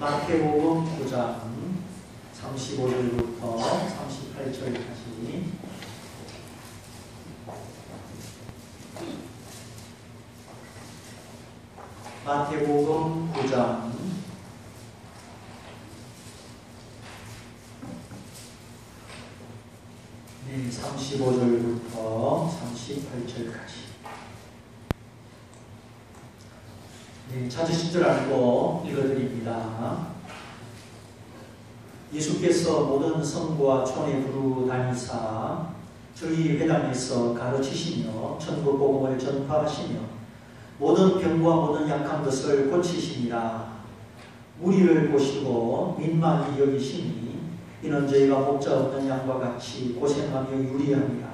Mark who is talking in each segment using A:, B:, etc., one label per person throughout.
A: 마태복음 9장 35절부터 38절까지. 마태복음 9장 35절부터 38절까지. 찾으신 줄 알고 읽어드립니다. 예수께서 모든 성과 촌에 두루 다니사 저희 회당에서 가르치시며 천국 복음을 전파하시며 모든 병과 모든 약한 것을 고치시니라. 무리를 보시고 민망히 여기시니 이는 저희가 목자 없는 양과 같이 고생하며 유리함이라.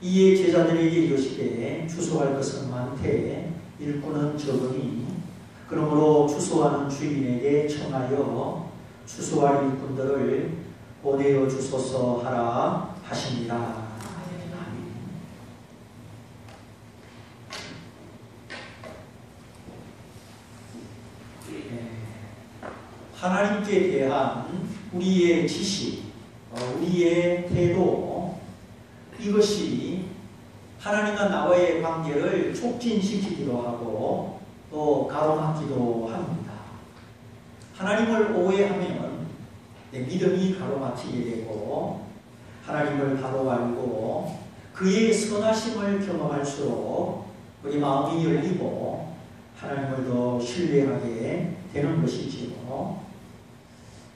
A: 이에 제자들에게 이르시되 추수할 것은 많되 일꾼은 적으니 그러므로 추수하는 주인에게 청하여 추수할 일꾼들을 보내어 주소서 하라 하십니다. 하나님께 대한 우리의 지식, 우리의 태도, 이것이 하나님과 나와의 관계를 촉진시키기도 하고 또 가로막기도 합니다. 하나님을 오해하면 내 믿음이 가로막히게 되고 하나님을 바로 알고 그의 선하심을 경험할수록 우리 마음이 열리고 하나님을 더 신뢰하게 되는 것이지요.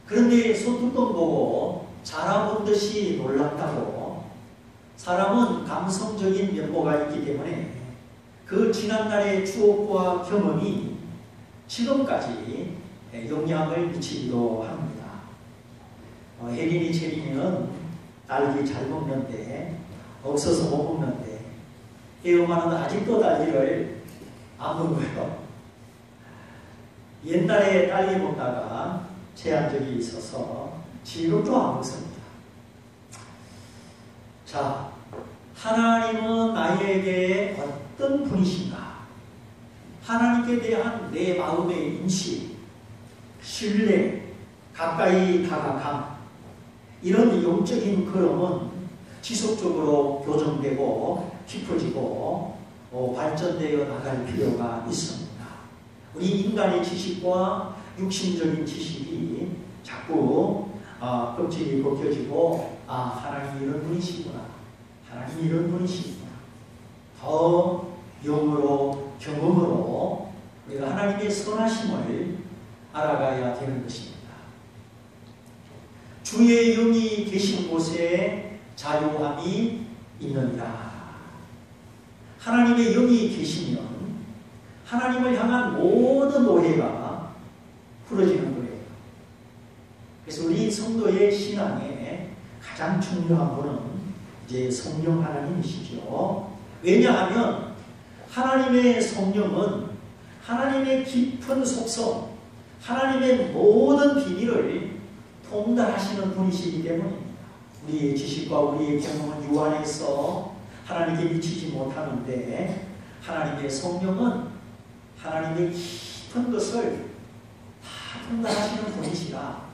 A: 그런데 소뚜껑 보고 자라본 듯이 놀랐다고 사람은 감성적인 면모가 있기 때문에 그 지난날의 추억과 경험이 지금까지 영향을 미치기도 합니다. 혜린이 체린이는 딸기 잘 먹는데 없어서 못 먹는데 혜엄마는 아직도 딸기를 안 먹어요. 옛날에 딸기 먹다가 체한 적이 있어서 지금도 안 먹습니다. 자, 하나님은 나에게 어떤 분이신가? 하나님께 대한 내 마음의 인식, 신뢰, 가까이 다가감, 이런 영적인 걸음은 지속적으로 교정되고 깊어지고 발전되어 나갈 필요가 있습니다. 우리 인간의 지식과 육신적인 지식이 자꾸 껍질이 벗겨지고 하나님이 이런 분이시구나, 하나님이 이런 분이시구나, 더 영으로 경험으로 우리가 하나님의 선하심을 알아가야 되는 것입니다. 주의 영이 계신 곳에 자유함이 있느니라. 하나님의 영이 계시면 하나님을 향한 모든 오해가 풀어지는 거예요. 그래서 우리 성도의 신앙에 가장 중요한 분은 이제 성령 하나님이시죠. 왜냐하면 하나님의 성령은 하나님의 깊은 속성, 하나님의 모든 비밀을 통달하시는 분이시기 때문입니다. 우리의 지식과 우리의 경험은 유한해서 하나님께 미치지 못하는데 하나님의 성령은 하나님의 깊은 것을 다 통달하시는 분이시라.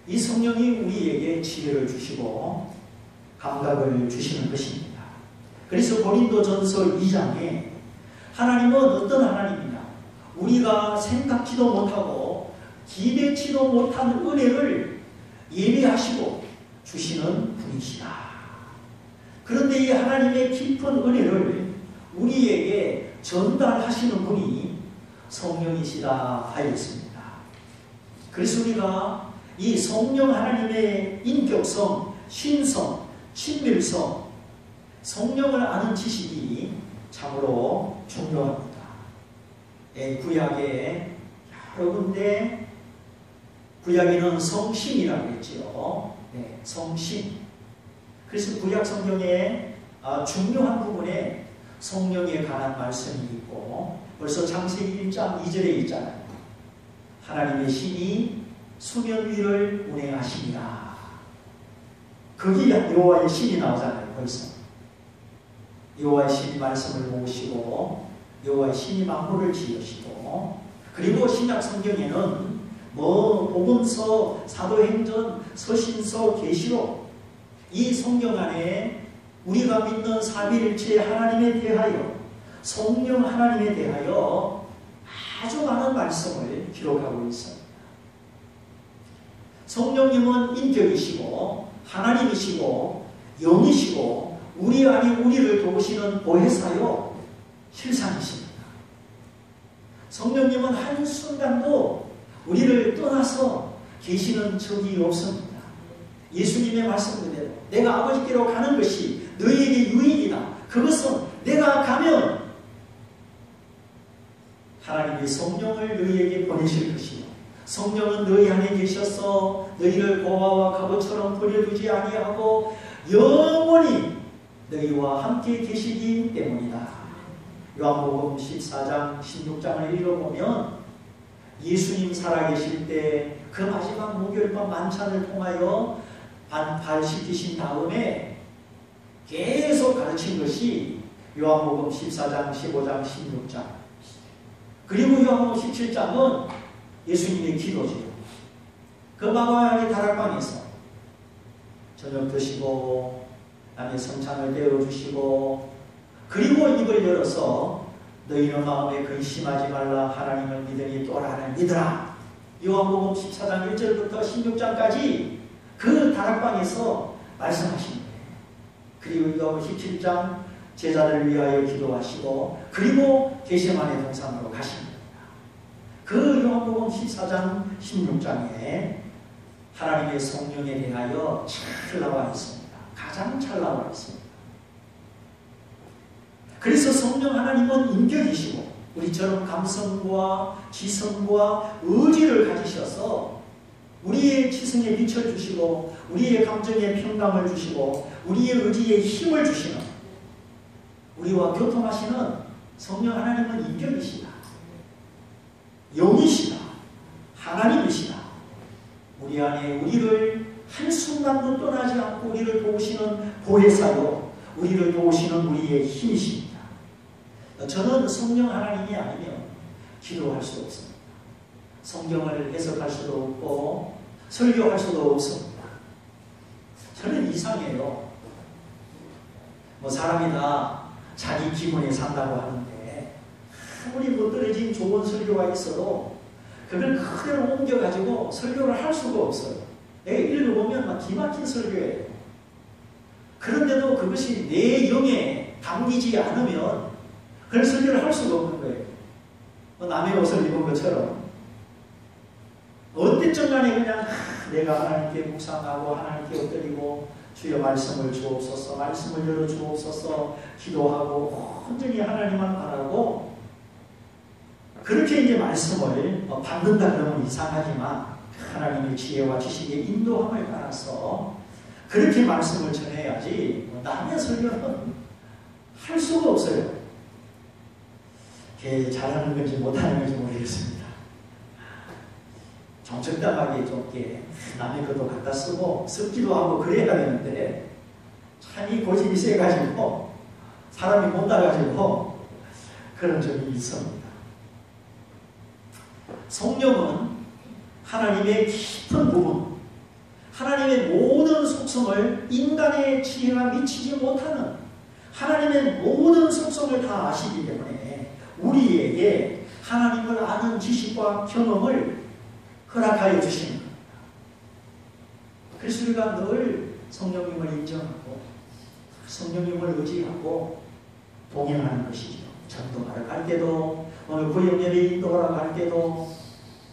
A: 이 성령이 우리에게 지혜를 주시고 감각을 주시는 것입니다. 그래서 고린도전서 2장에 하나님은 어떤 하나님이냐? 우리가 생각지도 못하고 기대치도 못한 은혜를 예비하시고 주시는 분이시다. 그런데 이 하나님의 깊은 은혜를 우리에게 전달하시는 분이 성령이시다 하였습니다. 그래서 우리가 이 성령 하나님의 인격성, 신성, 친밀성, 성령을 아는 지식이 참으로 중요합니다. 구약에 여러 군데 구약에는 성신이라고 했죠. 성신. 그래서 구약 성경에 중요한 부분에 성령에 관한 말씀이 있고 벌써 창세기 1장 2절에 있잖아요. 하나님의 신이 수면 위를 운행하시니라. 거기 여호와의 신이 나오잖아요. 벌써 여호와의 신이 말씀을 모으시고 여호와의 신이 만물을 지으시고 그리고 신약 성경에는 복음서, 사도행전, 서신서, 계시록 이 성경 안에 우리가 믿는 삼위일체 하나님에 대하여, 성령 하나님에 대하여 아주 많은 말씀을 기록하고 있습니다. 성령님은 인격이시고 하나님이시고 영이시고 우리 안에 우리를 도우시는 보혜사요 실상이십니다. 성령님은 한순간도 우리를 떠나서 계시는 적이 없습니다. 예수님의 말씀 그대로 내가 아버지께로 가는 것이 너희에게 유익이다. 그것은 내가 가면 하나님이 성령을 너희에게 보내실 것이요 성령은 너희 안에 계셔서 너희를 고아와 갑옷처럼 버려두지 아니하고 영원히 너희와 함께 계시기 때문이다. 요한복음 14장 16장을 읽어보면 예수님 살아계실 때 그 마지막 목요일밤 만찬을 통하여 반발시키신 다음에 계속 가르친 것이 요한복음 14장, 15장, 16장 그리고 요한복음 17장은 예수님의 기도지요. 그 마가의 다락방에서 저녁 드시고 남의 성찬을 내어주시고 그리고 입을 열어서 너희는 마음에 근심하지 말라 하나님을 믿으니 또 나를 믿으라. 요한복음 14장 1절부터 16장까지 그 다락방에서 말씀하신 거예요. 그리고 요한복음 17장 제자들을 위하여 기도하시고 그리고 게세마네 동산으로 가신 겁니다. 그 요한복음 14장 16장에 하나님의 성령에 대하여 잘 나와 있습니다. 가장 잘 나와 있습니다. 그래서 성령 하나님은 인격이시고 우리처럼 감성과 지성과 의지를 가지셔서 우리의 지성에 빛을 주시고 우리의 감정에 평강을 주시고 우리의 의지에 힘을 주시는 우리와 교통하시는 성령 하나님은 인격이시다. 영이시다. 하나님이시다. 우리 안에 우리를 한순간도 떠나지 않고 우리를 도우시는 보혜사요 우리를 도우시는 우리의 힘이십니다. 저는 성령 하나님이 아니면 기도할 수 없습니다. 성경을 해석할 수도 없고 설교할 수도 없습니다. 저는 이상해요. 사람이 다 자기 기분에 산다고 하는데 아무리 못 떨어진 좋은 설교가 있어도 그걸 그대로 옮겨가지고 설교를 할 수가 없어요. 내가 읽어보면 막 기막힌 설교예요. 그런데도 그것이 내 영에 담기지 않으면 그런 설교를 할 수가 없는 거예요. 남의 옷을 입은 것처럼 어때쯤 간에 그냥 내가 하나님께 묵상하고 하나님께 엎드리고 주여 말씀을 주옵소서 말씀을 열어 주옵소서 기도하고 온전히 하나님만 바라고 그렇게 이제 말씀을 받는다 그러면 이상하지만 하나님의 지혜와 지식의 인도함을 따라서 그렇게 말씀을 전해야지 남의 설교는 할 수가 없어요. 잘하는 건지 못하는 건지 모르겠습니다. 정적당하게 좁게 남의 것도 갖다 쓰고 습기도 하고 그래야 되는데 참 이 고집이 세가지고 사람이 못 나가지고 그런 점이 있습니다. 성령은 하나님의 깊은 부분 하나님의 모든 속성을 인간의 지혜가 미치지 못하는 하나님의 모든 속성을 다 아시기 때문에 우리에게 하나님을 아는 지식과 경험을 허락하여 주시는 겁니다. 그래서 우리가 늘 성령님을 인정하고 성령님을 의지하고 동행하는 것이죠. 전도하러 갈 때도 오늘 구역예배 인도하러 갈 때도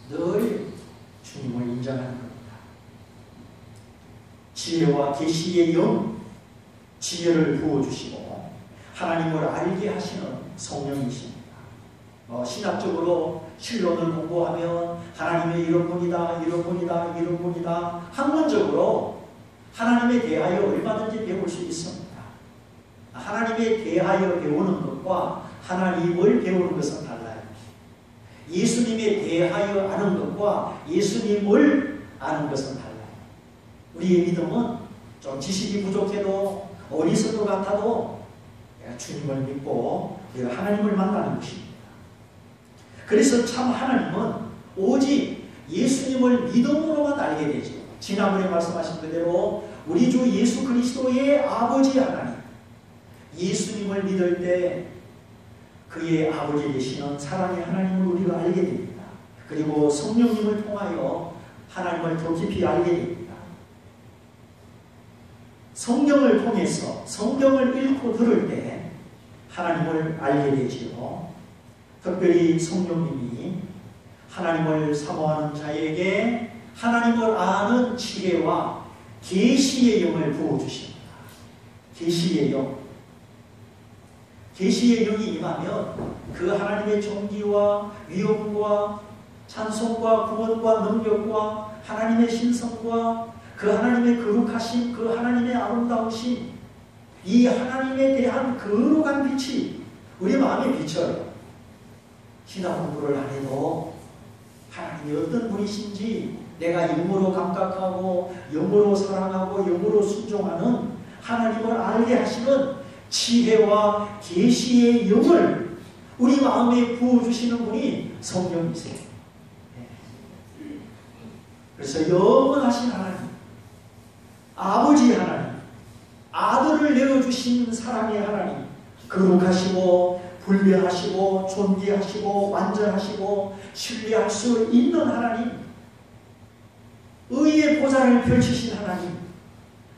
A: 늘 주님을 인정하는 겁니다. 지혜와 계시의 영, 지혜를 부어주시고 하나님을 알게 하시는 성령이십니다. 신학적으로 신론을 공부하면 하나님의 이런 분이다, 이런 분이다, 이런 분이다 학문적으로 하나님에 대하여 얼마든지 배울 수 있습니다. 하나님에 대하여 배우는 것과 하나님을 배우는 것은 달라요. 예수님에 대하여 아는 것과 예수님을 아는 것은 달라요. 우리의 믿음은 좀 지식이 부족해도 어리석은 것 같아도 주님을 믿고 우리가 하나님을 만나는 것입니다. 그래서 참 하나님은 오직 예수님을 믿음으로만 알게 되죠. 지난번에 말씀하신 그대로 우리 주 예수 그리스도의 아버지 하나님, 예수님을 믿을 때 그의 아버지 되시는 사랑의 하나님을 우리가 알게 됩니다. 그리고 성령님을 통하여 하나님을 더 깊이 알게 됩니다. 성경을 통해서 성경을 읽고 들을 때 하나님을 알게 되지요. 특별히 성령님이 하나님을 사모하는 자에게 하나님을 아는 지혜와 계시의 영을 부어주십니다. 계시의 영. 계시의 영이 임하면 그 하나님의 존귀와 위엄과 찬송과 구원과 능력과 하나님의 신성과 그 하나님의 거룩하심, 그 하나님의 아름다우심, 이 하나님에 대한 거룩한 빛이 우리 마음에 비쳐요. 신학 공부를 안 해도 하나님이 어떤 분이신지 내가 영으로 감각하고 영으로 사랑하고 영으로 순종하는 하나님을 알게 하시는 지혜와 계시의 영을 우리 마음에 부어주시는 분이 성령이세요. 그래서 영원하신 하나님, 아버지 하나님, 아들을 내어주신 사랑의 하나님, 거룩하시고 불변하시고 존귀하시고 완전하시고 신뢰할 수 있는 하나님, 의의 보좌를 펼치신 하나님,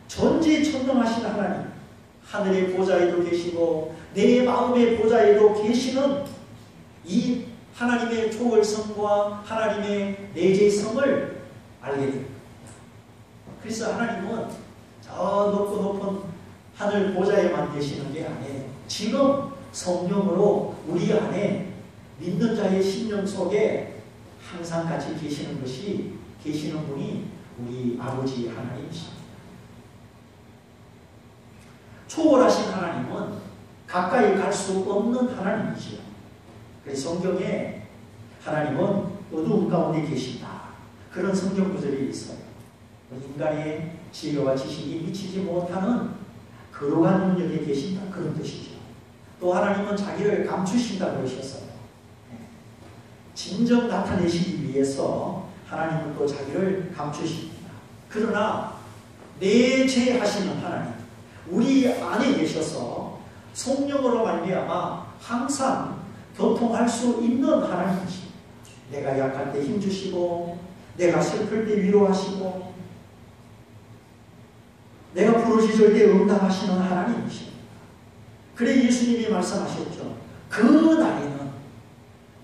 A: 전지천능하신 하나님, 하늘의 보좌에도 계시고 내 마음의 보좌에도 계시는 이 하나님의 초월성과 하나님의 내재성을 알게 됩니다. 그래서 하나님은 저 높고 높은 하늘 보좌에만 계시는 게 아니에요. 지금 성령으로 우리 안에 믿는 자의 심령 속에 항상 같이 계시는 분이 우리 아버지 하나님이십니다. 초월하신 하나님은 가까이 갈 수 없는 하나님이지요. 그래서 성경에 하나님은 어두운 가운데 계신다, 그런 성경 구절이 있어요. 인간의 지혜와 지식이 미치지 못하는 거룩한 능력에 계신다, 그런 뜻이죠. 또 하나님은 자기를 감추신다 그러셨어요. 진정 나타내시기 위해서 하나님은 또 자기를 감추십니다. 그러나 내재하시는 하나님, 우리 안에 계셔서 성령으로 말미암아 항상 교통할 수 있는 하나님이십니다. 내가 약할 때 힘주시고 내가 슬플 때 위로하시고 내가 부르짖을 때 응답하시는 하나님이십니다. 그래 예수님이 말씀하셨죠. 그 날에는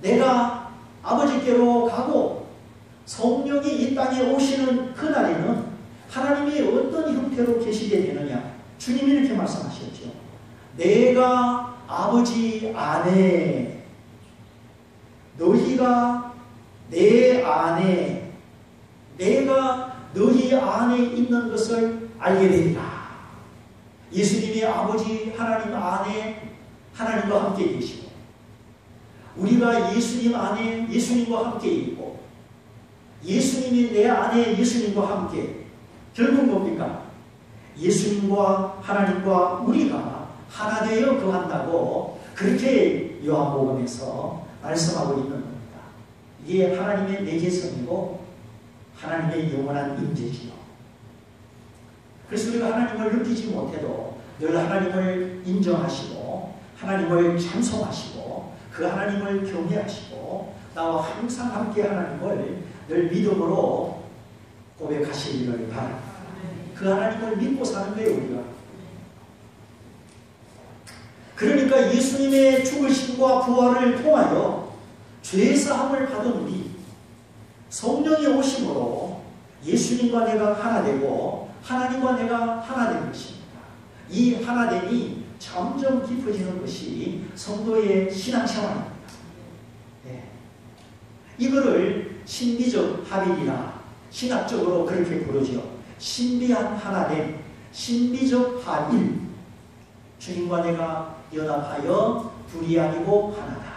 A: 내가 아버지께로 가고 성령이 이 땅에 오시는 그 날에는 하나님이 어떤 형태로 계시게 되느냐, 주님이 이렇게 말씀하셨죠. 내가 아버지 안에, 너희가 내 안에, 내가 너희 안에 있는 것을 알게 되리라. 예수님이 아버지 하나님 안에 하나님과 함께 계시고, 우리가 예수님 안에 예수님과 함께 있고, 예수님이 내 안에 예수님과 함께, 결국 뭡니까? 예수님과 하나님과 우리가 하나 되어 거한다고 그렇게 요한복음에서 말씀하고 있는 겁니다. 이게 하나님의 내재성이고 하나님의 영원한 임재지요. 그래서 우리가 하나님을 느끼지 못해도 늘 하나님을 인정하시고 하나님을 찬송하시고 그 하나님을 경외하시고 나와 항상 함께 하나님을 늘 믿음으로 고백하시기를 바랍니다. 그 하나님을 믿고 사는 거예요, 우리가. 그러니까 예수님의 죽으심과 부활을 통하여 죄사함을 받은 우리, 성령이 오심으로 예수님과 내가 하나 되고 하나님과 내가 하나 된 것입니다. 이 하나됨이 점점 깊어지는 것이 성도의 신앙생활입니다. 네. 이거를 신비적 합일이나 신학적으로 그렇게 부르죠. 신비한 하나됨, 신비적 합일. 주님과 내가 연합하여 둘이 아니고 하나다.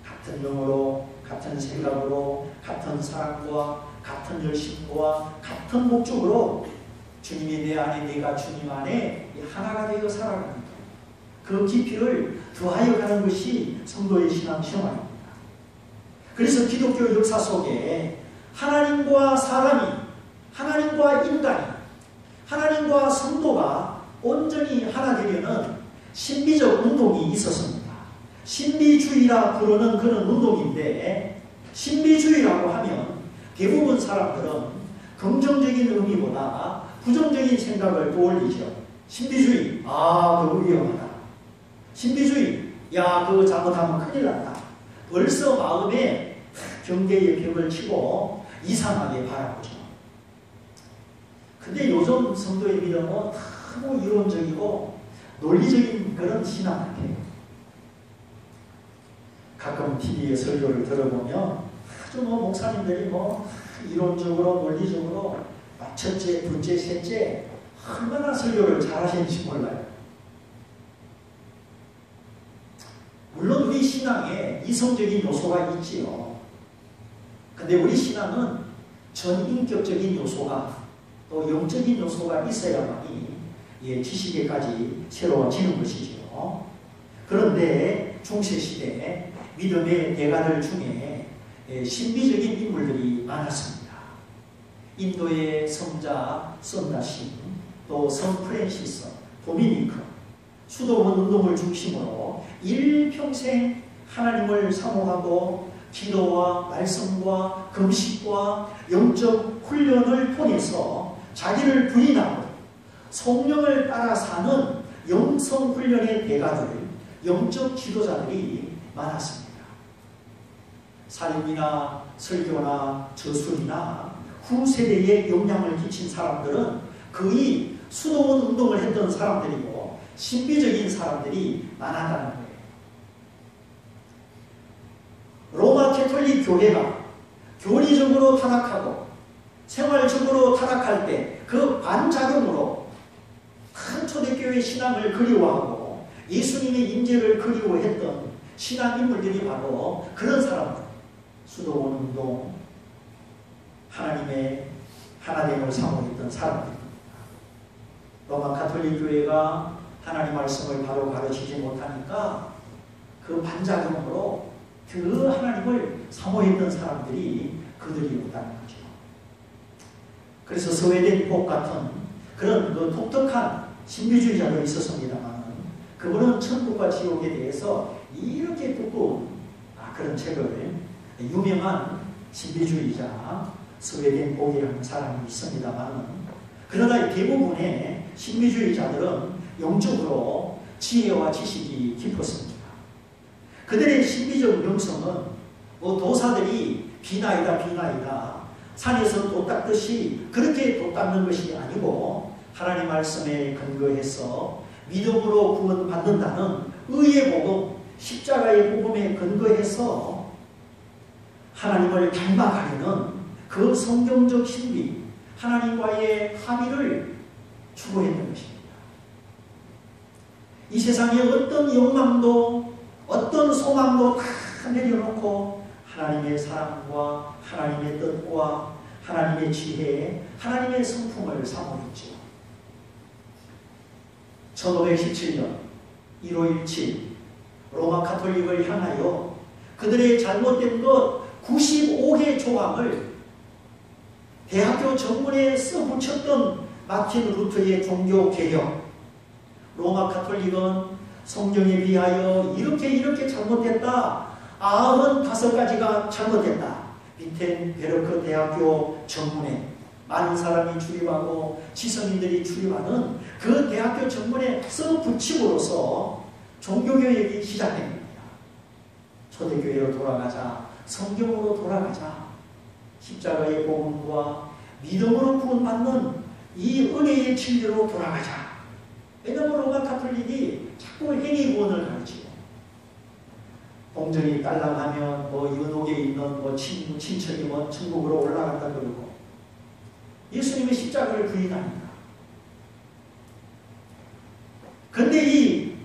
A: 같은 영으로, 같은 생각으로, 같은 사랑과 같은 열심과 같은 목적으로 주님이 내 안에, 내가 주님 안에 하나가 되어 살아갑니다. 그 깊이를 더하여 가는 것이 성도의 신앙생활입니다. 그래서 기독교 역사 속에 하나님과 사람이, 하나님과 인간이, 하나님과 성도가 온전히 하나 되려는 신비적 운동이 있었습니다. 신비주의라 부르는 그런 운동인데, 신비주의라고 하면 대부분 사람들은 긍정적인 의미보다 부정적인 생각을 떠올리죠. 신비주의, 그거 위험하다. 신비주의, 그거 잘못하면 큰일 난다. 벌써 마음에 경계의 벽을 치고 이상하게 바라보죠. 근데 요즘 성도의 믿음은 너무 이론적이고 논리적인 그런 신앙 같아요. 가끔 TV에 설교를 들어보면 아주 목사님들이 이론적으로 논리적으로 첫째, 둘째, 셋째 얼마나 설교를 잘하시는지 몰라요. 물론 우리 신앙에 이성적인 요소가 있지요. 근데 우리 신앙은 전인격적인 요소가 또 영적인 요소가 있어야만이 지식에까지 새로워지는 것이지요. 그런데 중세시대에 믿음의 대가들 중에 신비적인 인물들이 많았습니다. 인도의 성자 썬다신, 또 성 프랜시스, 도미니크, 수도원 운동을 중심으로 일평생 하나님을 사모하고 기도와 말씀과 금식과 영적 훈련을 통해서 자기를 부인하고 성령을 따라 사는 영성 훈련의 대가들, 영적 지도자들이 많았습니다. 살림이나 설교나 저술이나 후세대에 영향을 끼친 사람들은 거의 수도원 운동을 했던 사람들이고 신비적인 사람들이 많았다는 거예요. 로마 캐톨릭 교회가 교리적으로 타락하고 생활적으로 타락할 때 그 반작용으로 큰 초대교회 신앙을 그리워하고 예수님의 임재를 그리워했던 신앙 인물들이 바로 그런 사람들, 수도원 운동, 하나님의 하나됨을 사모했던 사람들입니다. 로마 가톨릭 교회가 하나님 말씀을 바로 가르치지 못하니까 그 반작용으로 그 하나님을 사모했던 사람들이 그들이었다는 거죠. 그래서 스웨덴 복 같은 그런 독특한 신비주의자도 있었습니다만 그분은 천국과 지옥에 대해서 이렇게 두꺼운 그런 책을, 유명한 신비주의자 스웨덴 복이라는 사람이 있습니다만, 그러나 대부분의 신비주의자들은 영적으로 지혜와 지식이 깊었습니다. 그들의 신비적 명성은 도사들이 비나이다 산에서 돛 닦듯이 그렇게 돛 닦는 것이 아니고 하나님 말씀에 근거해서 믿음으로 구원받는다는 의의 복음, 십자가의 복음에 근거해서 하나님을 닮아가려는 그 성경적 신비, 하나님과의 합의를 추구했던 것입니다. 이 세상에 어떤 욕망도 어떤 소망도 다 내려놓고 하나님의 사랑과 하나님의 뜻과 하나님의 지혜, 하나님의 성품을 사모했죠. 1517년 1월 17일 로마 가톨릭을 향하여 그들의 잘못된 것 95개 조항을 대학교 정문에 써붙였던 마틴 루터의 종교개혁. 로마 가톨릭은 성경에 비하여 이렇게 잘못됐다. 95가지가 잘못됐다. 비텐베르크 대학교 정문에 많은 사람이 출입하고 지성인들이 출입하는 그 대학교 정문에 써붙임으로써 종교개혁이 시작됩니다. 초대교회로 돌아가자. 성경으로 돌아가자. 십자가의 복음과 믿음으로 구원받는 이 은혜의 진리로 돌아가자. 왜냐하면 로마 가톨릭이 자꾸 행위 구원을 가르치고 공정이 딸랑하면 연옥에 있는 친척이 천국으로 올라간다 그러고 예수님의 십자가를 부인합니다. 그런데 이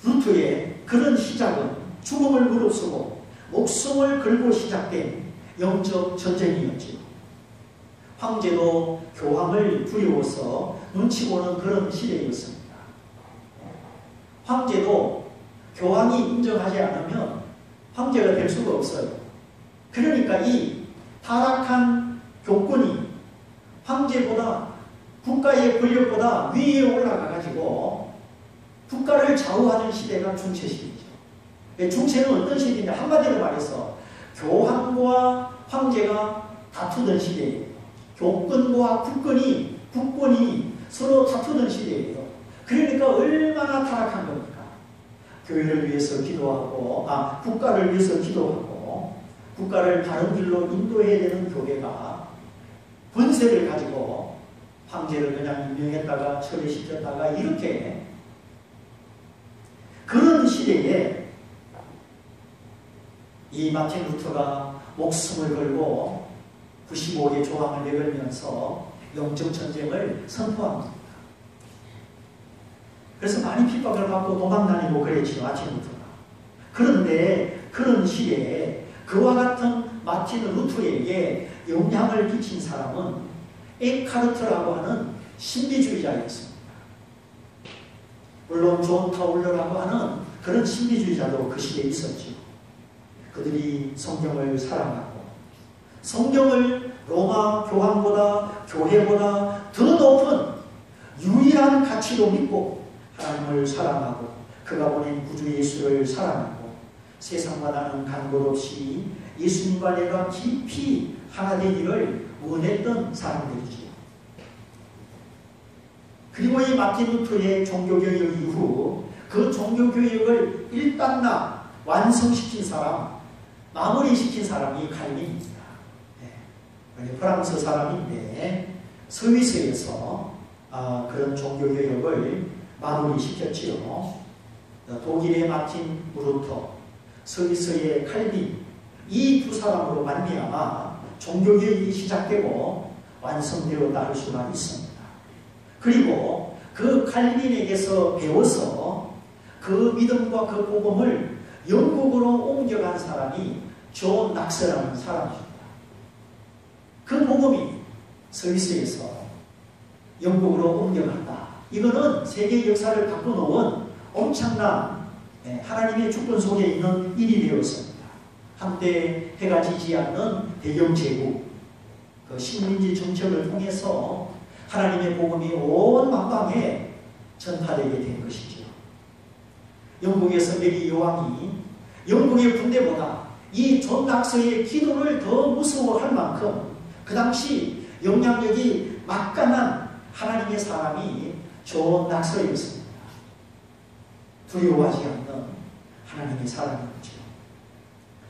A: 루터의 그런 시작은 죽음을 무릅쓰고 목숨을 걸고 시작된 영적 전쟁이었지요. 황제도 교황을 두려워서 눈치 보는 그런 시대였습니다. 황제도 교황이 인정하지 않으면 황제가 될 수가 없어요. 그러니까 이 타락한 교권이 황제보다 국가의 권력보다 위에 올라가가지고 국가를 좌우하는 시대가 중세시대죠. 중세는 어떤 시대냐? 한마디로 말해서 교황과 황제가 다투던 시대예요. 교권과 국권이 서로 다투던 시대예요. 그러니까 얼마나 타락한 겁니까? 교회를 위해서 기도하고, 국가를 위해서 기도하고, 국가를 바른 길로 인도해야 되는 교회가 권세를 가지고 황제를 그냥 임명했다가 처리시켰다가 이렇게 그런 시대에 이 마틴 루터가 목숨을 걸고 95개 조항을 내걸면서 영적 전쟁을 선포합니다. 그래서 많이 핍박을 받고 도망다니고 그랬죠, 마틴 루터가. 그런데 그런 시대에 그와 같은 마틴 루터에게 영향을 끼친 사람은 에카르트라고 하는 신비주의자였습니다. 물론 존 타울러라고 하는 그런 신비주의자도 그 시대에 있었죠. 그들이 성경을 사랑하고 성경을 로마 교황보다 교회보다 더 높은 유일한 가치로 믿고 하나님을 사랑하고 그가 보낸 구주 예수를 사랑하고 세상과 나는 간곳 없이 예수님과 내가 깊이 하나 되기를 원했던 사람들이지요. 그리고 이 마틴 루터의 종교개혁 이후 그 종교개혁을 일단락 완성시킨 사람, 마무리시킨 사람이 칼빈입니다. 원래 프랑스 사람인데 스위스에서 그런 종교개혁을 마무리시켰지요. 독일의 마틴 루터, 스위스의 칼빈, 이 두 사람으로 말미암아 종교개혁이 시작되고 완성되었다 할 수가 있습니다. 그리고 그 칼빈에게서 배워서 그 믿음과 그 복음을 영국으로 옮겨간 사람이 존 낙스라는 사람입니다. 그 복음이 스위스에서 영국으로 옮겨간다. 이거는 세계 역사를 바꿔놓은 엄청난 하나님의 주권 속에 있는 일이 되었습니다. 한때 해가 지지 않는 대경제국, 그 식민지 정책을 통해서 하나님의 복음이 온 만방에 전파되게 된 것이죠. 영국의 메리 여왕이 영국의 군대보다 이 존 낙서의 기도를 더 무서워할 만큼 그 당시 영향력이 막강한 하나님의 사람이 존 낙서였습니다. 두려워하지 않는 하나님의 사람이었죠.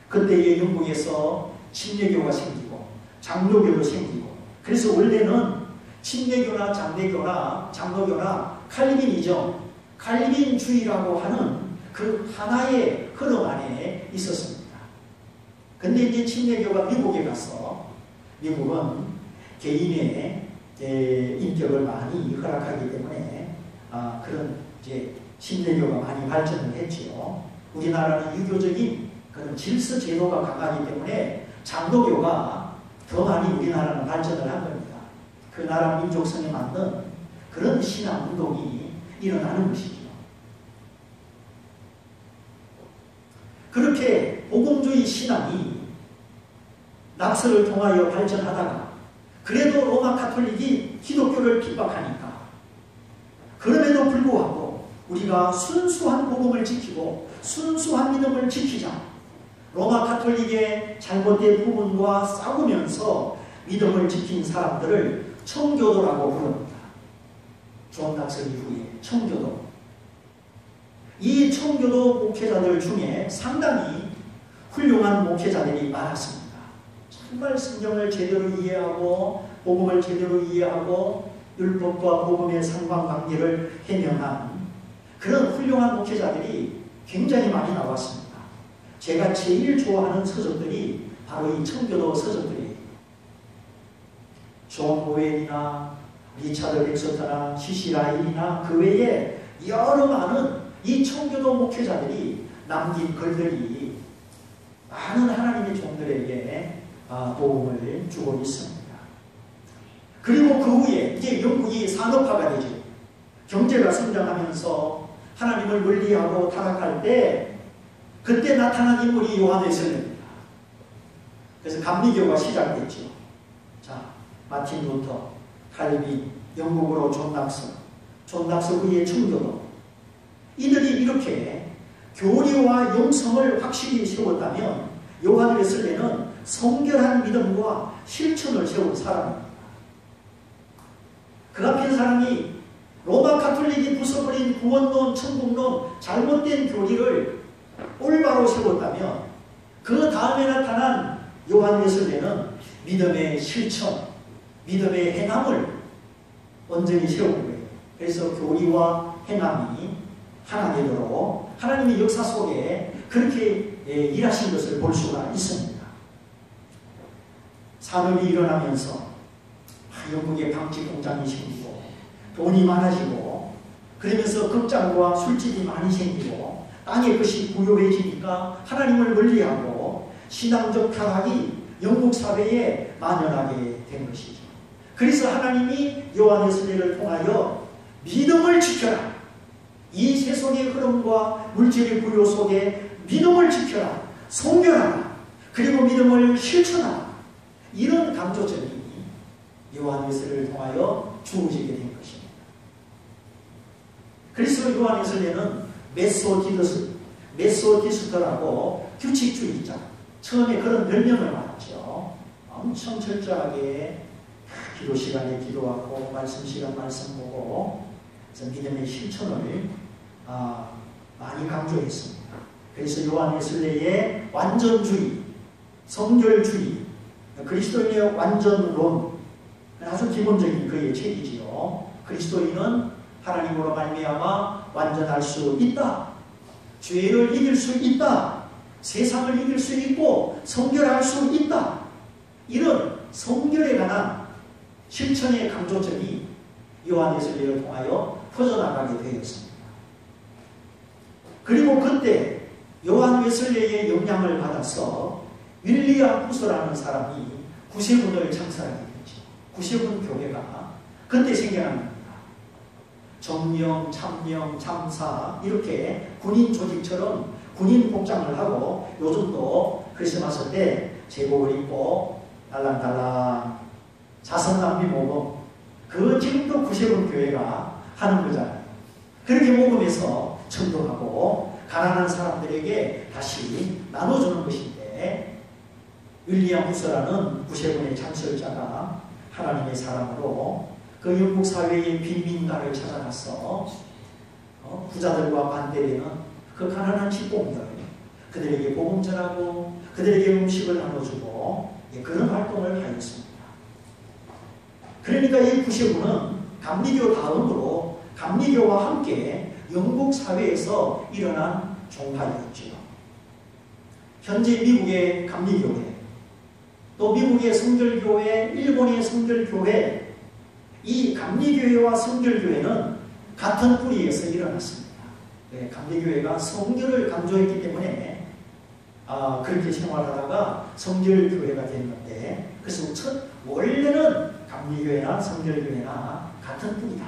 A: 그때의 영국에서 침례교가 생기고 장로교도 생기고, 그래서 원래는 침례교나 장로교나 칼빈이죠. 칼빈주의라고 하는 그 하나의 흐름 안에 있었습니다. 근데 이제 침례교가 미국에 가서, 미국은 개인의 인격을 많이 허락하기 때문에 그런 이제 침례교가 많이 발전을 했지요. 우리나라는 유교적인 그런 질서 제도가 강하기 때문에 장로교가 더 많이 우리나라는 발전을 한 겁니다. 그 나라 민족성에 맞는 그런 신앙 운동이 일어나는 것이죠. 그렇게 복음주의 신앙이 낙서를 통하여 발전하다가 그래도 로마 카톨릭이 기독교를 핍박하니까, 그럼에도 불구하고 우리가 순수한 복음을 지키고 순수한 믿음을 지키자, 로마 카톨릭의 잘못된 부분과 싸우면서 믿음을 지킨 사람들을 청교도라고 부릅니다. 존 낙서 이후에 청교도. 이 청교도 목회자들 중에 상당히 훌륭한 목회자들이 많았습니다. 정말 성경을 제대로 이해하고 복음을 제대로 이해하고 율법과 복음의 상관관계를 해명한 그런 훌륭한 목회자들이 굉장히 많이 나왔습니다. 제가 제일 좋아하는 서적들이 바로 이 청교도 서적들이에요. 존 보웰이나 리차드 렉서터나 C.C. 라일이나 그 외에 여러 많은 이 청교도 목회자들이 남긴 글들이 많은 하나님의 종들에게 도움을 주고 있습니다. 그리고 그 후에 이제 영국이 산업화가 되죠. 경제가 성장하면서 하나님을 멀리하고 타락할 때 그때 나타난 인물이 요한 웨슬레입니다. 그래서 감리교가 시작됐죠. 자, 마틴 루터, 칼빈, 영국으로 존 낙서 후에 청교도, 이들이 이렇게 교리와 영성을 확실히 세웠다면 요한 웨슬레는 성결한 믿음과 실천을 세운 사람입니다. 그 앞에 사람이 로마 가톨릭이 부숴버린 구원론, 천국론, 잘못된 교리를 올바로 세웠다면 그 다음에 나타난 요한 웨슬레는 믿음의 실천, 믿음의 행함을 온전히 세운 거예요. 그래서 교리와 행함이 하나 되도록 하나님의 역사 속에 그렇게 일하신 것을 볼 수가 있습니다. 산업이 일어나면서 영국에 방치 공장이 생기고 돈이 많아지고 그러면서 극장과 술집이 많이 생기고 땅의 것이 부유해지니까 하나님을 멀리하고 신앙적 타락이 영국 사회에 만연하게 된 것이죠. 그래서 하나님이 요한 웨슬레를 통하여 믿음을 지켜라. 이 세속의 흐름과 물질의 부요 속에 믿음을 지켜라. 성결하라. 그리고 믿음을 실천하라. 이런 강조점이 요한 웨슬레를 통하여 주어지게 된 것입니다. 그래서 요한 웨슬레는 메소디스트라고 규칙주의자, 처음에 그런 별명을 받았죠. 엄청 철저하게 기도 시간에 기도하고 말씀 시간 말씀 보고 그래서 믿음의 실천을 많이 강조했습니다. 그래서 요한 웨슬레의 완전주의, 성결주의, 그리스도인의 완전론, 아주 기본적인 그의 책이지요. 그리스도인은 하나님으로 말미암아 완전할 수 있다. 죄를 이길 수 있다. 세상을 이길 수 있고 성결할 수 있다. 이런 성결에 관한 실천의 강조점이 요한 웨슬레를 통하여 퍼져나가게 되었습니다. 그리고 그때 요한 웨슬레의 영향을 받아서 윌리엄 후서라는 사람이 구세군을 창설하게 됐죠. 구세군 교회가 그때 생겨난 겁니다. 정령, 참령, 참사 이렇게 군인 조직처럼 군인 복장을 하고 요즘도 크리스마스 때 제복을 입고 달랑달랑 자선남비 모금, 그 지금도 구세군 교회가 하는 거잖아요. 그렇게 모금해서 전도하고 가난한 사람들에게 다시 나눠주는 것인데 윌리엄 후서라는 구세군의 창설자가 하나님의 사람으로 그 영국 사회의 빈민가를 찾아가서 부자들과 반대되는 그 가난한 직공들, 그들에게 복음 전하고 그들에게 음식을 나눠주고 그런 활동을 하였습니다. 그러니까 이 구세군은 감리교 다음으로 감리교와 함께 영국 사회에서 일어난 종파였죠. 현재 미국의 감리교회, 또 미국의 성결교회, 일본의 성결교회, 이 감리교회와 성결교회는 같은 뿌리에서 일어났습니다. 감리교회가 성결을 강조했기 때문에 그렇게 생활하다가 성결교회가 됐는데, 그래서 원래는 감리교회나 성결교회나 같은 뿌리다.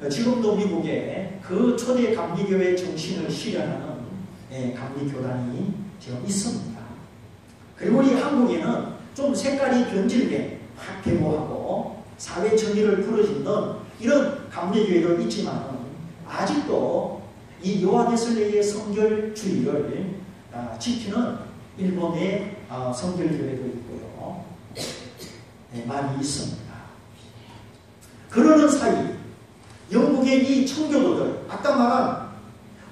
A: 지금도 미국에 그 초대 감리교회 정신을 실현하는 감리교단이 지금 있습니다. 그리고 우리 한국에는 좀 색깔이 변질된 학대모하고 사회 정의를 부르짖는 이런 감리교회도 있지만 아직도 이 요한 웨슬레의 성결주의를 지키는 일본의 성결교회도 있고요. 많이 있습니다. 그러는 사이 영국의 이 청교도들, 아까 말한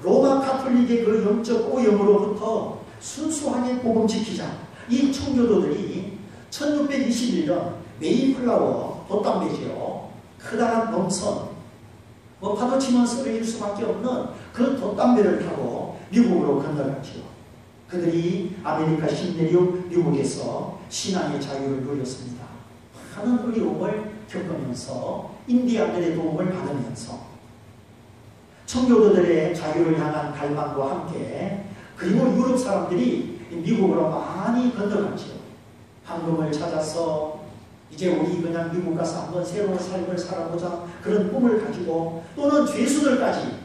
A: 로마 가톨릭의 그 영적 오염으로부터 순수하게 복음 지키자, 이 청교도들이 1621년 메이플라워 돛담배지요. 크다란 넘선, 파도치면 쓰러질 수밖에 없는 그 돛담배를 타고 미국으로 건너갔지요. 그들이 아메리카 신내륙 미국에서 신앙의 자유를 누렸습니다. 많은 어려움을 겪으면서 인디안들의 도움을 받으면서 청교도들의 자유를 향한 갈망과 함께, 그리고 유럽 사람들이 미국으로 많이 건너갔죠. 황금을 찾아서 이제 우리 그냥 미국 가서 한번 새로운 삶을 살아보자 그런 꿈을 가지고, 또는 죄수들까지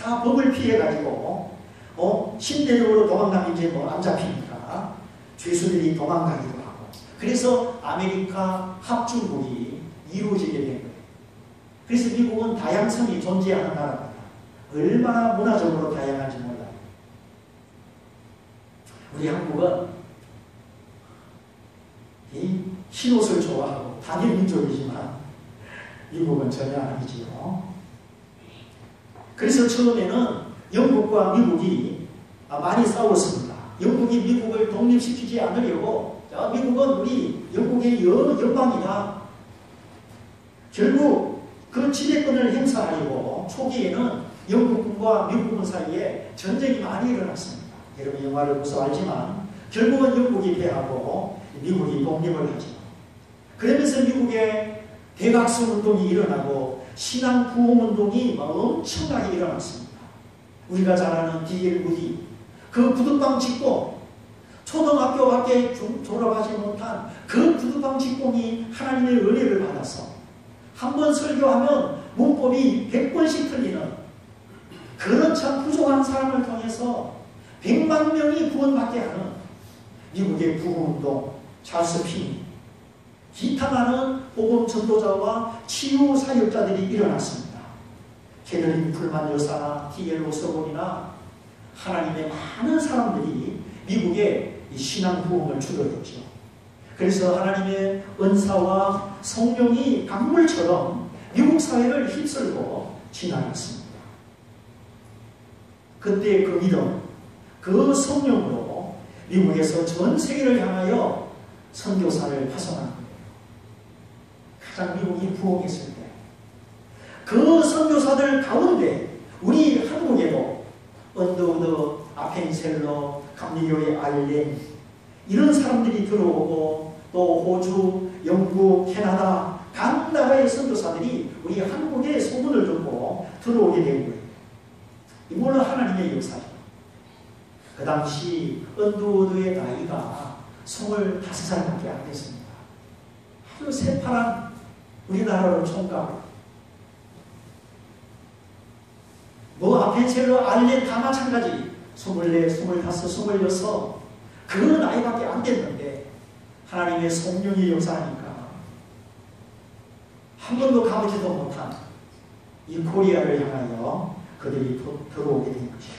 A: 다 법을 피해가지고 신대륙으로 도망가면 이제 안 잡히니까 죄수들이 도망가기도 하고, 그래서 아메리카 합중국이 이루어지게 된 거예요. 그래서 미국은 다양성이 존재하는 나라입니다. 얼마나 문화적으로 다양한지 몰라요. 우리 한국은 이 흰옷을 좋아하고 단일 민족이지만 미국은 전혀 아니지요. 그래서 처음에는 영국과 미국이 많이 싸웠습니다. 영국이 미국을 독립시키지 않으려고, 자, 미국은 우리 영국의 연방이다. 결국 그 지배권을 행사하려고 초기에는 영국군과 미국군 사이에 전쟁이 많이 일어났습니다. 여러분 영화를 보서 알지만 결국은 영국이 패하고 미국이 독립을 하죠. 그러면서 미국에 대각성 운동이 일어나고 신앙 부흥 운동이 엄청나게 일어났습니다. 우리가 잘 아는 D.L. 무디, 그 구두방 직공, 초등학교밖에 졸업하지 못한 그 구두방 직공이 하나님의 은혜를 받아서 한 번 설교하면 문법이 100번씩 틀리는 그런 참 부족한 사람을 통해서 100만 명이 구원받게 하는 미국의 부흥운동, 찰스 핀, 기타 많은 복음 전도자와 치유 사역자들이 일어났습니다. 캐들린 풀만 여사나 D.L. 오서본이나 하나님의 많은 사람들이 미국의 신앙 부흥을 주도했죠. 그래서 하나님의 은사와 성령이 강물처럼 미국 사회를 휩쓸고 지나갔습니다. 그때 그 믿음, 그 성령으로 미국에서 전 세계를 향하여 선교사를 파송한 거예요. 가장 미국이 부흥했을 때. 그 선교사들 가운데 우리 한국에도 언더우드, 아펜셀러, 감리교의 알렌 이런 사람들이 들어오고, 또 호주, 영국, 캐나다 각 나라의 선교사들이 우리 한국에 소문을 듣고 들어오게 된 거예요. 이거는 하나님의 역사죠. 그 당시 언더우드의 나이가 25살밖에 안 됐습니다. 아주 새파란 우리나라로 총각. 아펜셀러, 알렌 다 마찬가지. 24, 25, 26 그 나이밖에 안 됐는데 하나님의 성령이 역사하니까 한 번도 가보지도 못한 이 코리아를 향하여 그들이 들어오게 된 것이죠.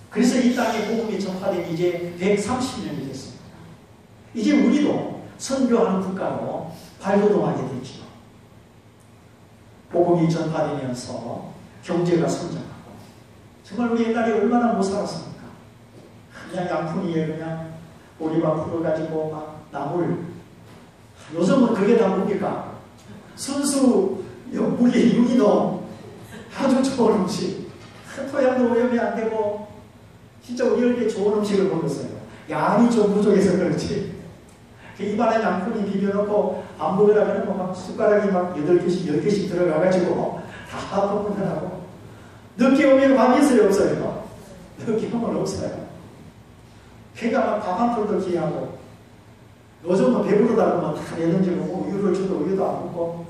A: 그래서 이 땅에 복음이 전파된 이제 130년이 됐습니다. 이제 우리도 선교하는 국가로 발돋움하게 됐죠. 복음이 전파되면서 경제가 성장하고, 정말 우리 옛날에 얼마나 못 살았습니까? 그냥 양푼이에 그냥 오리밥 풀어가지고 막 나물. 요즘은 그게 다 뭡니까? 순수 무기 유기농 아주 좋은 음식. 토양도 오염이 안 되고 진짜 우리 어릴 때 좋은 음식을 먹었어요. 양이 좀 부족해서 그렇지. 입안에 양푼이 비벼놓고 안 먹으라 그러면 막 숟가락이 막 8개씩 10개씩 들어가가지고 다 먹는다고. 늦게 오면 밥이 있어요, 없어요? 늦게 오면 없어요. 걔가 막 밥 한 풀도 귀하고, 요즘은 배부르다 그러면 다 내던지고 우유를 줘도 우유도 안 먹고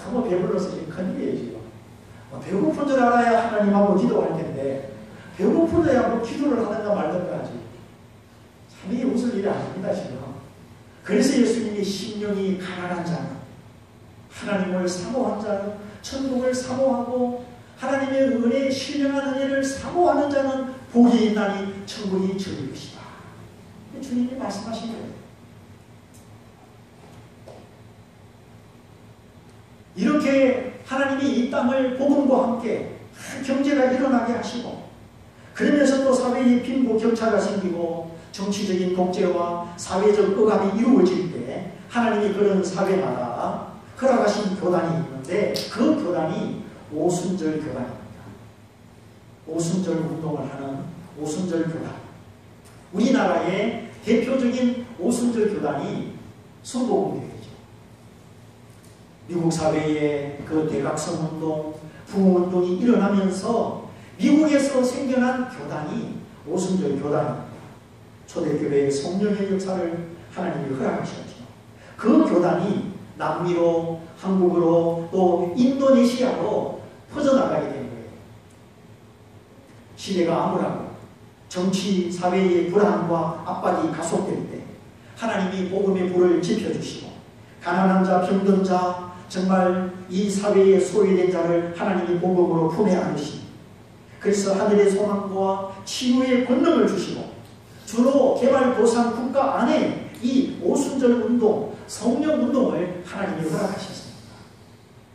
A: 너무 배불러서 지금 큰일이에요. 지금 배고픈 줄 알아야 하나님하고 기도할 텐데 배고프다야 뭐 기도를 하든가 말든가 하지. 참 이게 웃을 일이 아닙니다 지금. 그래서 예수님이 심령이 가난한 자는, 하나님을 사모한 자는, 천국을 사모하고 하나님의 은혜, 신령한 은혜를 사모하는 자는 복이 있나니 천국이 저릴 것이다. 주님이 말씀하신 거예요. 이렇게 하나님이 이 땅을 복음과 함께 경제가 일어나게 하시고, 그러면서 또 사회의 빈부 격차가 생기고 정치적인 독재와 사회적 억압이 이루어질 때 하나님이 그런 사회마다 허락하신 교단이 있는데 그 교단이 오순절 교단입니다. 오순절 운동을 하는 오순절 교단. 우리나라의 대표적인 오순절 교단이 성복음교회죠. 미국 사회에 그 대각성 운동, 부흥 운동이 일어나면서 미국에서 생겨난 교단이 오순절 교단입니다. 초대교회의 성령의 역사를 하나님이 허락하셨죠. 그 교단이 남미로, 한국으로, 또 인도네시아로 퍼져나가게 된 거예요. 시대가 암울하고 정치, 사회의 불안과 압박이 가속될 때 하나님이 복음의 불을 지펴주시고 가난한 자, 병든 자, 정말 이 사회에 소외된 자를 하나님이 복음으로 품에 안으시고 그래서 하늘의 소망과 치유의 권능을 주시고 주로 개발도상 국가 안에 이 오순절 운동, 성령 운동을 하나님이 허락하셨습니다.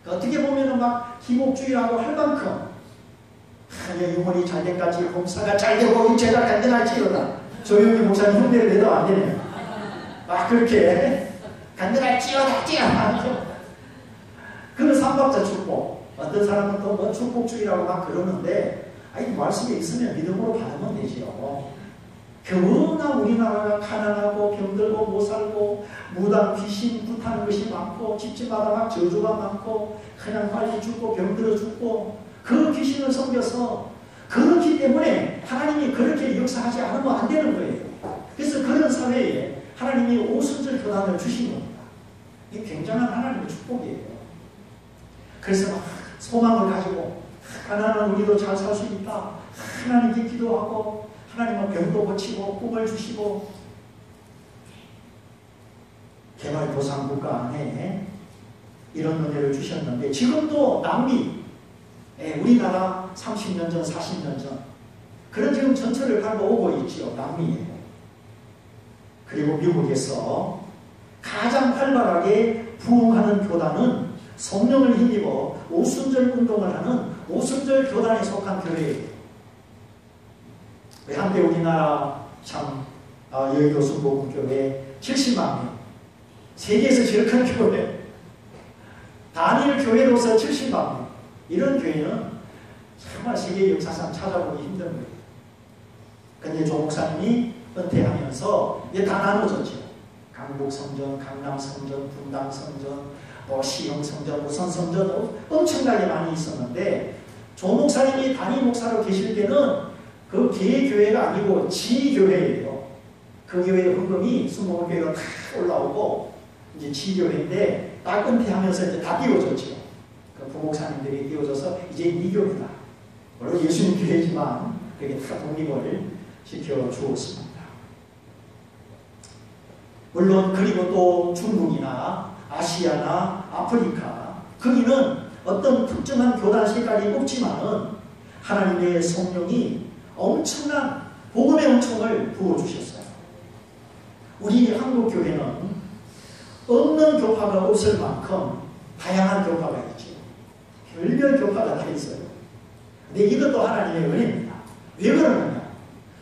A: 어떻게 보면 막 기복주의라고 할 만큼 영혼이 잘 된까지 봉사가 잘 되고 육체가 간단할지로다. 조용히 목사님 흉내를 내도 안 되네요. 막 그렇게 간단할지어다 그런 삼박자 축복. 어떤 사람은 또 뭐 축복주의라고 막 그러는데 아니 말씀에 있으면 믿음으로 받으면 되지요. 그러나 우리나라가 가난하고 병들고 못 살고 무당 귀신 굿하는 것이 많고 집집마다 막 저주가 많고 그냥 빨리 죽고 병들어 죽고 그 귀신을 섬겨서 그렇기 때문에 하나님이 그렇게 역사하지 않으면 안 되는 거예요. 그래서 그런 사회에 하나님이 오순절 교단을 주신 겁니다. 이게 굉장한 하나님의 축복이에요. 그래서 막 소망을 가지고 가난한 우리도 잘 살 수 있다. 하나님께 기도하고 하나님은 병도 고치고 꿈을 주시고 개발도상 국가 안에 이런 은혜를 주셨는데 지금도 남미 우리나라 30년 전 40년 전 그런 지금 전철을 밟아오고 있죠. 남미에. 그리고 미국에서 가장 활발하게 부흥하는 교단은 성령을 힘입어 오순절 운동을 하는 오순절 교단에 속한 교회예요. 한때 우리나라 참 여의도 순복음교회 70만 명 세계에서 제일 큰 교회 단일 교회로서 70만 명 이런 교회는 정말 세계 역사상 찾아보기 힘든 거예요. 근데 조 목사님이 은퇴하면서 이제 다 나눠졌죠. 강북성전, 강남성전, 분당성전, 시흥성전, 우선성전 엄청나게 많이 있었는데 조 목사님이 단임 목사로 계실 때는 그 개교회가 아니고 지교회예요. 그 교회 헌금이 순복음교회가 다 올라오고 이제 지교회인데 딱 은퇴하면서 이제 다 띄워졌죠. 그 부목사님들이 띄워져서 이제 이 교회다. 물론 예수님 교회지만 그게 다 독립을 시켜 주었습니다. 물론 그리고 또 중국이나 아시아나 아프리카 거기는 어떤 특정한 교단 색깔이 없지만은 하나님의 성령이 엄청난 복음의 은총을 부어주셨어요. 우리 한국교회는 없는 교파가 없을 만큼 다양한 교파가 있죠. 별별 교파가 다 있어요. 근데 이것도 하나님의 은혜입니다. 왜 그러느냐?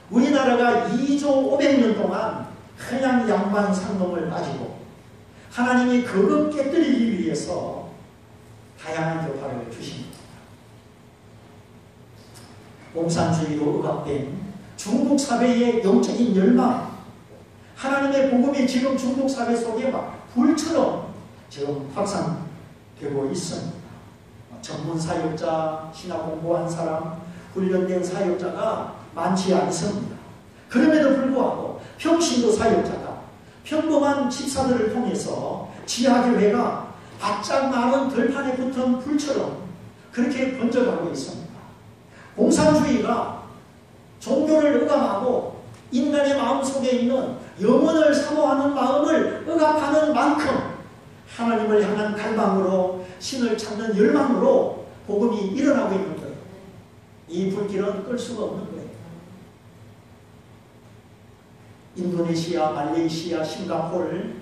A: 우리나라가 2조 500년 동안 그냥 양반 상놈을 가지고 하나님이 그것 깨뜨리기 위해서 다양한 교파를 주십니다. 공산주의로 억압된 중국 사회의 영적인 열망, 하나님의 복음이 지금 중국 사회 속에 막 불처럼 지금 확산되고 있습니다. 전문 사역자, 신학 공부한 사람, 훈련된 사역자가 많지 않습니다. 그럼에도 불구하고 평신도 사역자가 평범한 집사들을 통해서 지하교회가 바짝 마른 들판에 붙은 불처럼 그렇게 번져가고 있습니다. 공산주의가 종교를 억압하고 인간의 마음속에 있는 영혼을 사모하는 마음을 억압하는 만큼 하나님을 향한 갈망으로 신을 찾는 열망으로 복음이 일어나고 있는 거예요. 이 불길은 끌 수가 없는 거예요. 인도네시아, 말레이시아, 싱가포르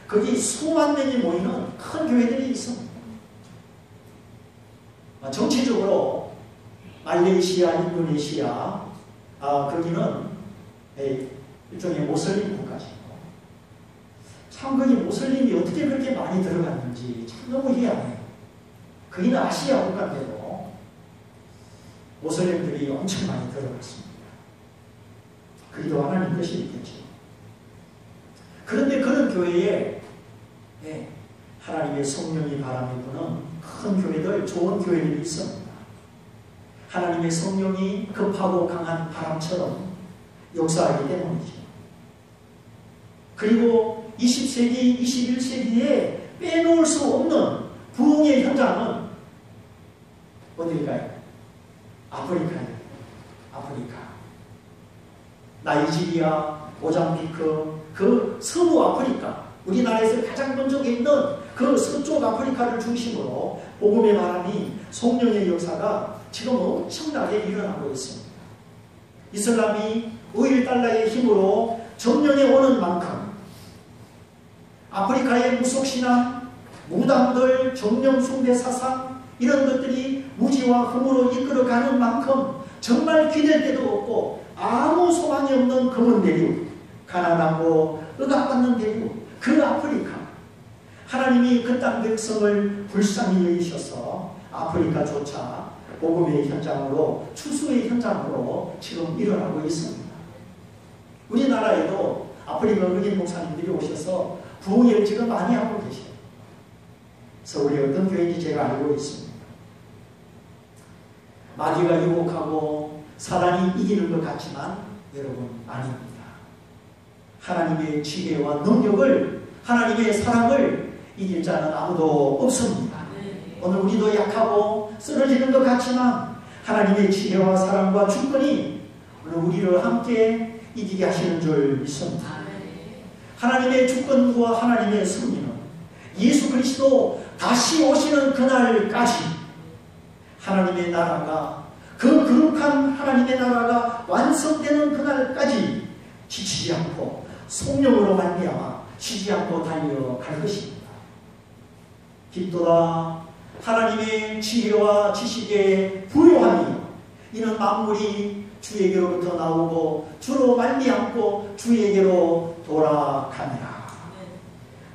A: 거기 수만 명이 모이는 큰 교회들이 있습니다. 정치적으로 말레이시아, 인도네시아 거기는 일종의 모슬림 국가죠. 참 거기 모슬림이 어떻게 그렇게 많이 들어갔는지 참 너무 희한해요. 거기는 아시아 국가인데도 모슬림들이 엄청 많이 들어갔습니다. 그기도 하나님 뜻이 있겠죠. 그런데 그런 교회에 하나님의 성령이 바람이 부는 큰 교회들, 좋은 교회들이 있습니다. 하나님의 성령이 급하고 강한 바람처럼 역사하기 때문이죠. 그리고 20세기, 21세기에 빼놓을 수 없는 부흥의 현장은 어디일까요? 아프리카예요. 아프리카, 나이지리아, 모잠비크, 그 서부 아프리카, 우리나라에서 가장 먼저에 있는 그 서쪽 아프리카를 중심으로 복음의 바람이 성령의 역사가 지금 엄청나게 일어나고 있습니다. 이슬람이 오일 달러의 힘으로 점령해 오는 만큼 아프리카의 무속신앙, 무당들, 정령숭배 사상 이런 것들이 무지와 흠으로 이끌어가는 만큼 정말 기댈 데도 없고 아무 소망이 없는 검은 대륙, 가난하고 억압받는 대륙, 그 아프리카, 하나님이 그 땅 백성을 불쌍히 여기셔서 아프리카조차 복음의 현장으로, 추수의 현장으로 지금 일어나고 있습니다. 우리나라에도 아프리카 흑인 목사님들이 오셔서 부흥일직을 많이 하고 계셔요. 서울에 어떤 교회인지 제가 알고 있습니다. 마귀가 유혹하고 사단이 이기는 것 같지만 여러분 아닙니다. 하나님의 지혜와 능력을, 하나님의 사랑을 이길 자는 아무도 없습니다. 오늘 우리도 약하고 쓰러지는 것 같지만 하나님의 지혜와 사랑과 주권이 오늘 우리를 함께 이기게 하시는 줄 믿습니다. 하나님의 주권과 하나님의 승리는 예수 그리스도 다시 오시는 그날까지 하나님의 나라가, 그 거룩한 하나님의 나라가 완성되는 그날까지 지치지 않고 성령으로 말미암아 쉬지 않고 달려갈 것입니다. 깊도다 하나님의 지혜와 지식에 부요함이, 이는 만물이 주에게로부터 나오고 주로 말미암고 주에게로 돌아가니라.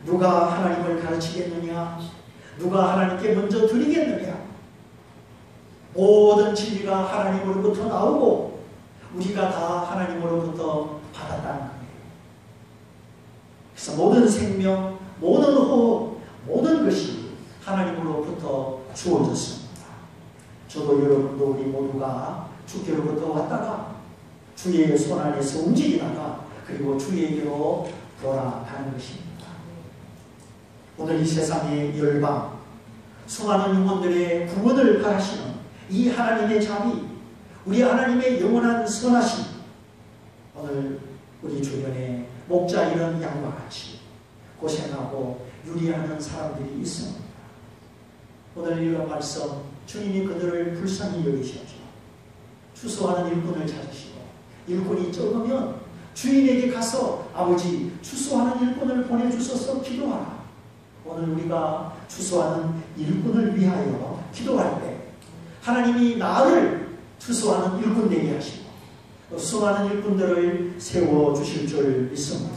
A: 누가 하나님을 가르치겠느냐? 누가 하나님께 먼저 드리겠느냐? 모든 진리가 하나님으로부터 나오고 우리가 다 하나님으로부터 받았다는 거예요. 그래서 모든 생명, 모든 호흡, 모든 것이 하나님으로부터 주어졌습니다. 저도 여러분도 우리 모두가 주께로부터 왔다가 주의 손 안에서 움직이다가 그리고 주에게로 돌아가는 것입니다. 오늘 이 세상의 열방, 수많은 영혼들의 구원을 바라시는 이 하나님의 자비, 우리 하나님의 영원한 선하심, 오늘 우리 주변에 목자 이런 양과 같이 고생하고 유리하는 사람들이 있습니다. 오늘 이런 말씀, 주님이 그들을 불쌍히 여기셔서 추수하는 일꾼을 찾으시고, 일꾼이 적으면 주인에게 가서 아버지 추수하는 일꾼을 보내주셔서 기도하라. 오늘 우리가 추수하는 일꾼을 위하여 기도할 때 하나님이 나를 추수하는 일꾼 되게 하시고 수많은 일꾼들을 세워주실 줄 믿습니다.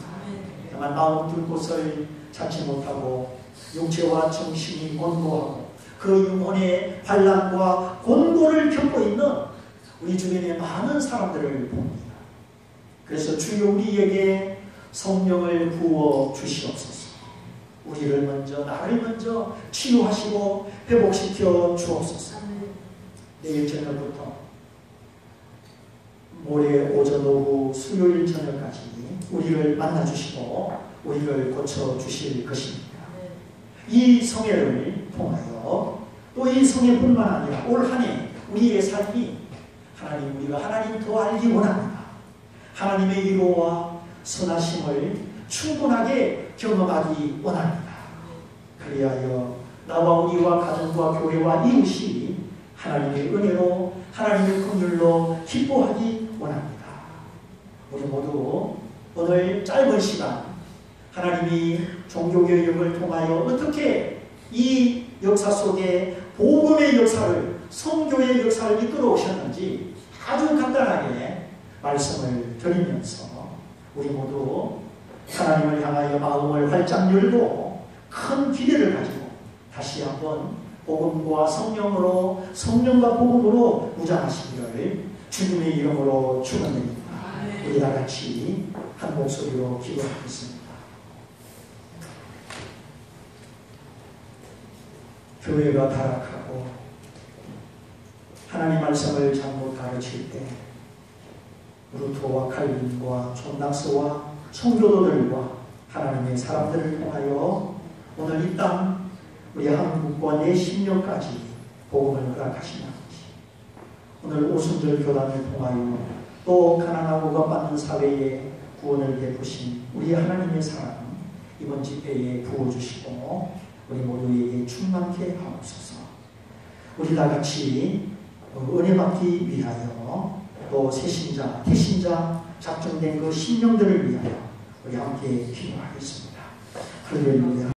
A: 다만 마음 둘 곳을 찾지 못하고 육체와 정신이 곤고하고 그 영혼의 환난과 곤고를 겪고 있는 우리 주변에 많은 사람들을 봅니다. 그래서 주여 우리에게 성령을 부어 주시옵소서. 우리를 먼저, 나를 먼저 치유하시고 회복시켜 주옵소서. 내일 저녁부터 모레 오전 오후 수요일 저녁까지 우리를 만나주시고 우리를 고쳐주실 것입니다. 이 성회를 통하여 또 이 성회뿐만 아니라 올 한 해 우리의 삶이 하나님, 우리가 하나님 더 알기 원합니다. 하나님의 위로와 선하심을 충분하게 경험하기 원합니다. 그리하여 나와 우리와 가정과 교회와 이웃이 하나님의 은혜로, 하나님의 긍휼로 기뻐하기 원합니다. 우리 모두 오늘 짧은 시간 하나님이 종교개혁을 통하여 어떻게 이 역사 속에 복음의 역사를, 선교의 역사를 이끌어 오셨는지 아주 간단하게 말씀을 드리면서 우리 모두 하나님을 향하여 마음을 활짝 열고 큰 기대를 가지고 다시 한번 복음과 성령으로, 성령과 복음으로 무장하시기를 주님의 이름으로 축원드립니다. 우리 다 같이 한 목소리로 기도하겠습니다. 교회가 타락하고 하나님 말씀을 잘못 가르칠 때 루터와 칼빈과 존 낙스와 성교도들과 하나님의 사람들을 통하여 오늘 이 땅 우리 한국과 내 심령까지 복음을 허락하신 아버지, 오늘 오순절 교단을 통하여 또 가난하고 고받는 사회에 구원을 베푸신 우리 하나님의 사랑 이번 집회에 부어주시고 우리 모두에게 충만케 하옵소서. 우리 다 같이 은혜 받기 위하여 또 새신자, 태신자 작정된 그 심령들을 위하여 우리 함께 기도하겠습니다. 할렐루야.